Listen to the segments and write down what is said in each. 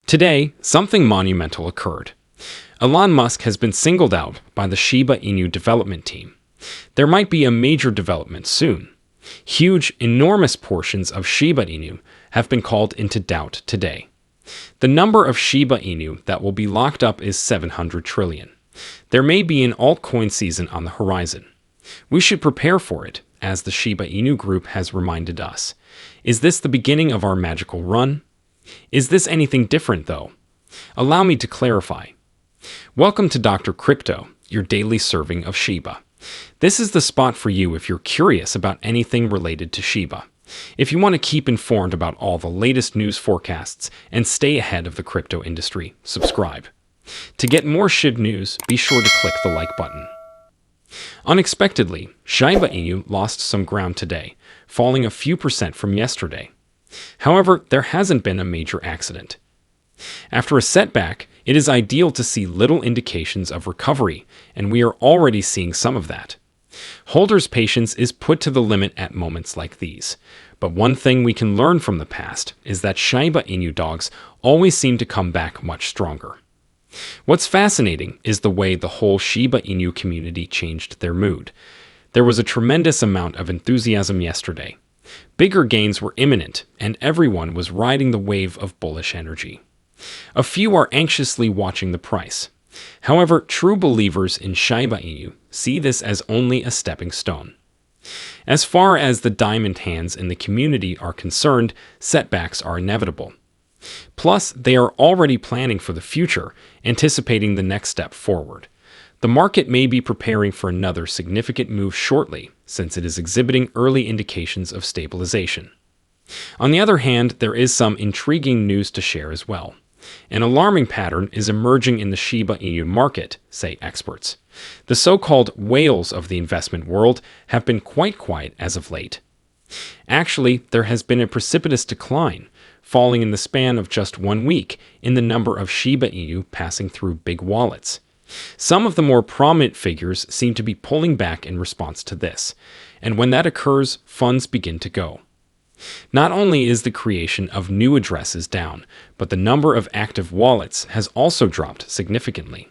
Today, something monumental occurred. Elon Musk has been singled out by the Shiba Inu development team. There might be a major development soon. Huge, enormous portions of Shiba Inu have been called into doubt today. The number of Shiba Inu that will be locked up is 700 trillion. There may be an altcoin season on the horizon. We should prepare for it, as the Shiba Inu group has reminded us. Is this the beginning of our magical run? Is this anything different, though? Allow me to clarify. Welcome to Dr. Crypto, your daily serving of Shiba. This is the spot for you if you're curious about anything related to Shiba. If you want to keep informed about all the latest news forecasts and stay ahead of the crypto industry, subscribe. To get more Shib news, be sure to click the like button. Unexpectedly, Shiba Inu lost some ground today, falling a few percent from yesterday. However, there hasn't been a major accident. After a setback, it is ideal to see little indications of recovery, and we are already seeing some of that. Holders' patience is put to the limit at moments like these. But one thing we can learn from the past is that Shiba Inu dogs always seem to come back much stronger. What's fascinating is the way the whole Shiba Inu community changed their mood. There was a tremendous amount of enthusiasm yesterday. Bigger gains were imminent, and everyone was riding the wave of bullish energy. A few are anxiously watching the price. However, true believers in Shiba Inu see this as only a stepping stone. As far as the diamond hands in the community are concerned, setbacks are inevitable. Plus, they are already planning for the future, anticipating the next step forward. The market may be preparing for another significant move shortly, since it is exhibiting early indications of stabilization. On the other hand, there is some intriguing news to share as well. An alarming pattern is emerging in the Shiba Inu market, say experts. The so-called whales of the investment world have been quite quiet as of late. Actually, there has been a precipitous decline, falling in the span of just 1 week in the number of Shiba Inu passing through big wallets. Some of the more prominent figures seem to be pulling back in response to this, and when that occurs, funds begin to go. Not only is the creation of new addresses down, but the number of active wallets has also dropped significantly.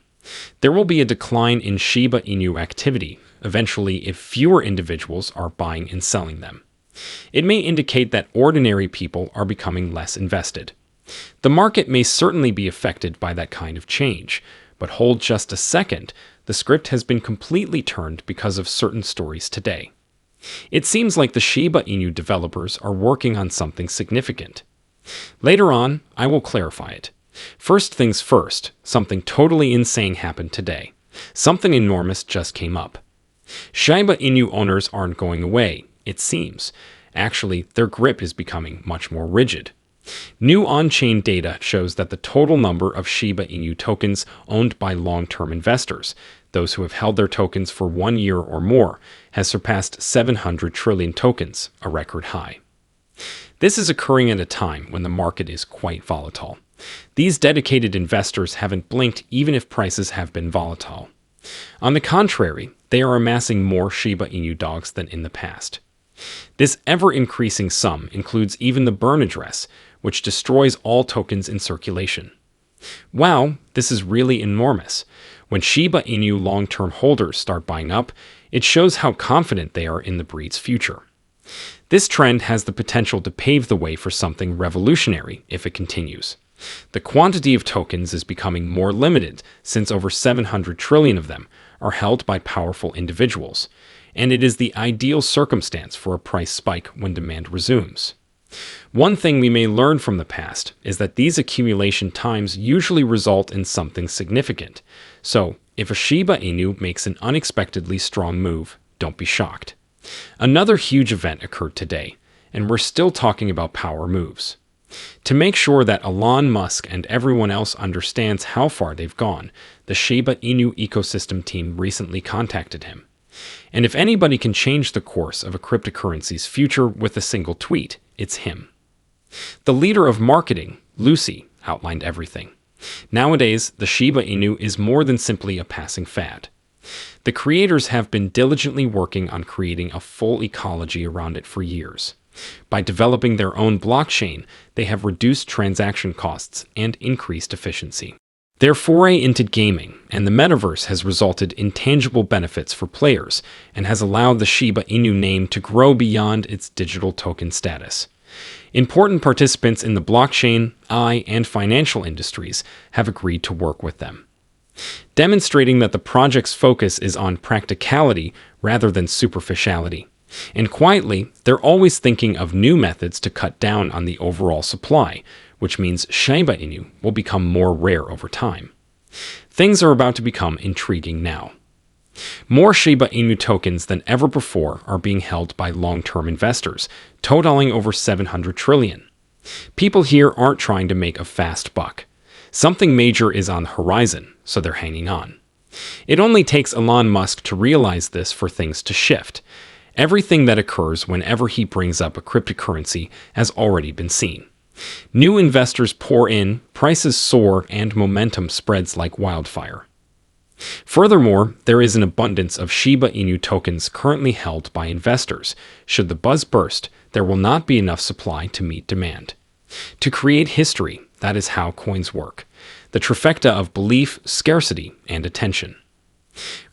There will be a decline in Shiba Inu activity, eventually, if fewer individuals are buying and selling them. It may indicate that ordinary people are becoming less invested. The market may certainly be affected by that kind of change, but hold just a second, the script has been completely turned because of certain stories today. It seems like the Shiba Inu developers are working on something significant. Later on, I will clarify it. First things first, something totally insane happened today. Something enormous just came up. Shiba Inu owners aren't going away, it seems. Actually, their grip is becoming much more rigid. New on-chain data shows that the total number of Shiba Inu tokens owned by long-term investors, those who have held their tokens for 1 year or more, has surpassed 700 trillion tokens, a record high. This is occurring at a time when the market is quite volatile. These dedicated investors haven't blinked even if prices have been volatile. On the contrary, they are amassing more Shiba Inu dogs than in the past. This ever-increasing sum includes even the burn address, which destroys all tokens in circulation. Wow, this is really enormous. When Shiba Inu long-term holders start buying up, it shows how confident they are in the breed's future. This trend has the potential to pave the way for something revolutionary if it continues. The quantity of tokens is becoming more limited since over 700 trillion of them are held by powerful individuals, and it is the ideal circumstance for a price spike when demand resumes. One thing we may learn from the past is that these accumulation times usually result in something significant. So, if a Shiba Inu makes an unexpectedly strong move, don't be shocked. Another huge event occurred today, and we're still talking about power moves. To make sure that Elon Musk and everyone else understands how far they've gone, the Shiba Inu ecosystem team recently contacted him. And if anybody can change the course of a cryptocurrency's future with a single tweet, it's him. The leader of marketing, Lucy, outlined everything. Nowadays, the Shiba Inu is more than simply a passing fad. The creators have been diligently working on creating a full ecology around it for years. By developing their own blockchain, they have reduced transaction costs and increased efficiency. Their foray into gaming and the metaverse has resulted in tangible benefits for players and has allowed the Shiba Inu name to grow beyond its digital token status. Important participants in the blockchain, AI, and financial industries have agreed to work with them, demonstrating that the project's focus is on practicality rather than superficiality. And quietly, they're always thinking of new methods to cut down on the overall supply, which means Shiba Inu will become more rare over time. Things are about to become intriguing now. More Shiba Inu tokens than ever before are being held by long-term investors, totaling over 700 trillion. People here aren't trying to make a fast buck. Something major is on the horizon, so they're hanging on. It only takes Elon Musk to realize this for things to shift. Everything that occurs whenever he brings up a cryptocurrency has already been seen. New investors pour in, prices soar, and momentum spreads like wildfire. Furthermore, there is an abundance of Shiba Inu tokens currently held by investors. Should the buzz burst, there will not be enough supply to meet demand. To create history, that is how coins work. The trifecta of belief, scarcity, and attention.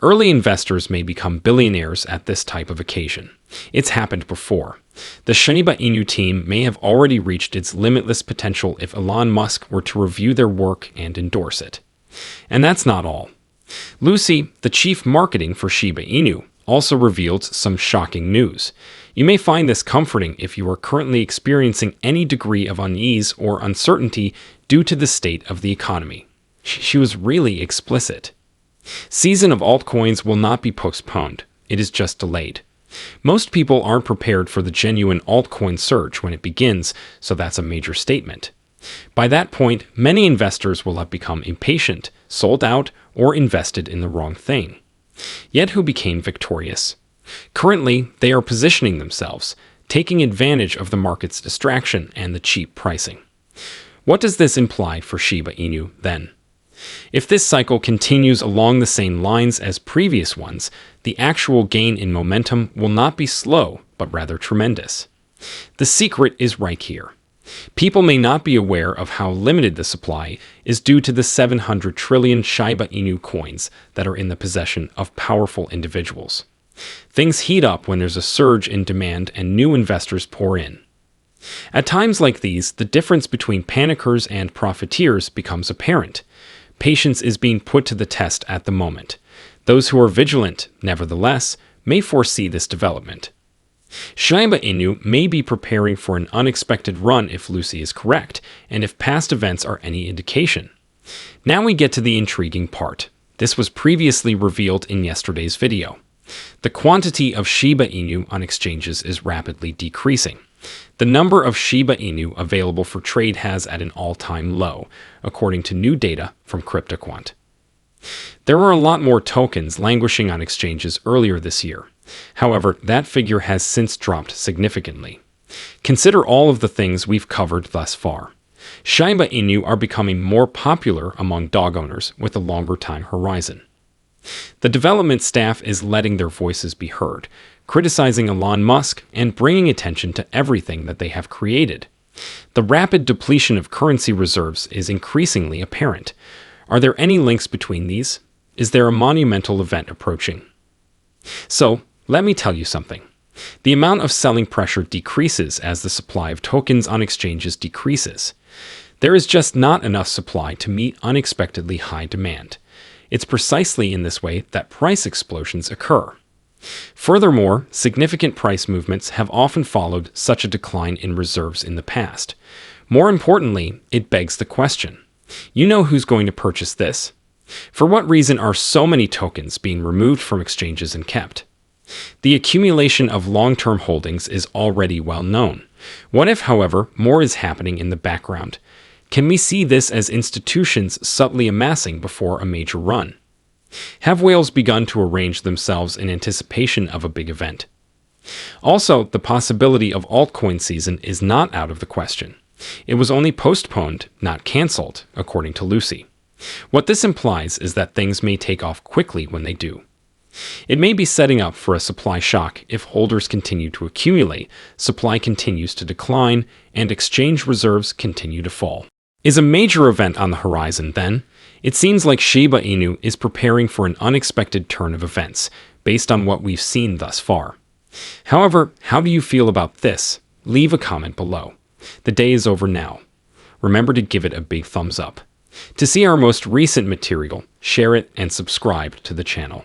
Early investors may become billionaires at this type of occasion. It's happened before. The Shiba Inu team may have already reached its limitless potential if Elon Musk were to review their work and endorse it. And that's not all. Lucy, the chief marketing for Shiba Inu, also revealed some shocking news. You may find this comforting if you are currently experiencing any degree of unease or uncertainty due to the state of the economy. She was really explicit. Season of altcoins will not be postponed. It is just delayed. Most people aren't prepared for the genuine altcoin surge when it begins, so that's a major statement. By that point, many investors will have become impatient, sold out, or invested in the wrong thing. Yet who became victorious? Currently, they are positioning themselves, taking advantage of the market's distraction and the cheap pricing. What does this imply for Shiba Inu, then? If this cycle continues along the same lines as previous ones, the actual gain in momentum will not be slow, but rather tremendous. The secret is right here. People may not be aware of how limited the supply is due to the 700 trillion Shiba Inu coins that are in the possession of powerful individuals. Things heat up when there's a surge in demand and new investors pour in. At times like these, the difference between panickers and profiteers becomes apparent. Patience is being put to the test at the moment. Those who are vigilant, nevertheless, may foresee this development. Shiba Inu may be preparing for an unexpected run if Lucy is correct, and if past events are any indication. Now we get to the intriguing part. This was previously revealed in yesterday's video. The quantity of Shiba Inu on exchanges is rapidly decreasing. The number of Shiba Inu available for trade has at an all-time low, according to new data from CryptoQuant. There were a lot more tokens languishing on exchanges earlier this year. However, that figure has since dropped significantly. Consider all of the things we've covered thus far. Shiba Inu are becoming more popular among dog owners with a longer time horizon. The development staff is letting their voices be heard, criticizing Elon Musk and bringing attention to everything that they have created. The rapid depletion of currency reserves is increasingly apparent. Are there any links between these? Is there a monumental event approaching? So, let me tell you something. The amount of selling pressure decreases as the supply of tokens on exchanges decreases. There is just not enough supply to meet unexpectedly high demand. It's precisely in this way that price explosions occur. Furthermore, significant price movements have often followed such a decline in reserves in the past. More importantly, it begs the question. You know who's going to purchase this? For what reason are so many tokens being removed from exchanges and kept? The accumulation of long-term holdings is already well known. What if, however, more is happening in the background? Can we see this as institutions subtly amassing before a major run? Have whales begun to arrange themselves in anticipation of a big event? Also, the possibility of altcoin season is not out of the question. It was only postponed, not cancelled, according to Lucy. What this implies is that things may take off quickly when they do. It may be setting up for a supply shock if holders continue to accumulate, supply continues to decline, and exchange reserves continue to fall. Is a major event on the horizon then? It seems like Shiba Inu is preparing for an unexpected turn of events, based on what we've seen thus far. However, how do you feel about this? Leave a comment below. The day is over now. Remember to give it a big thumbs up. To see our most recent material, share it and subscribe to the channel.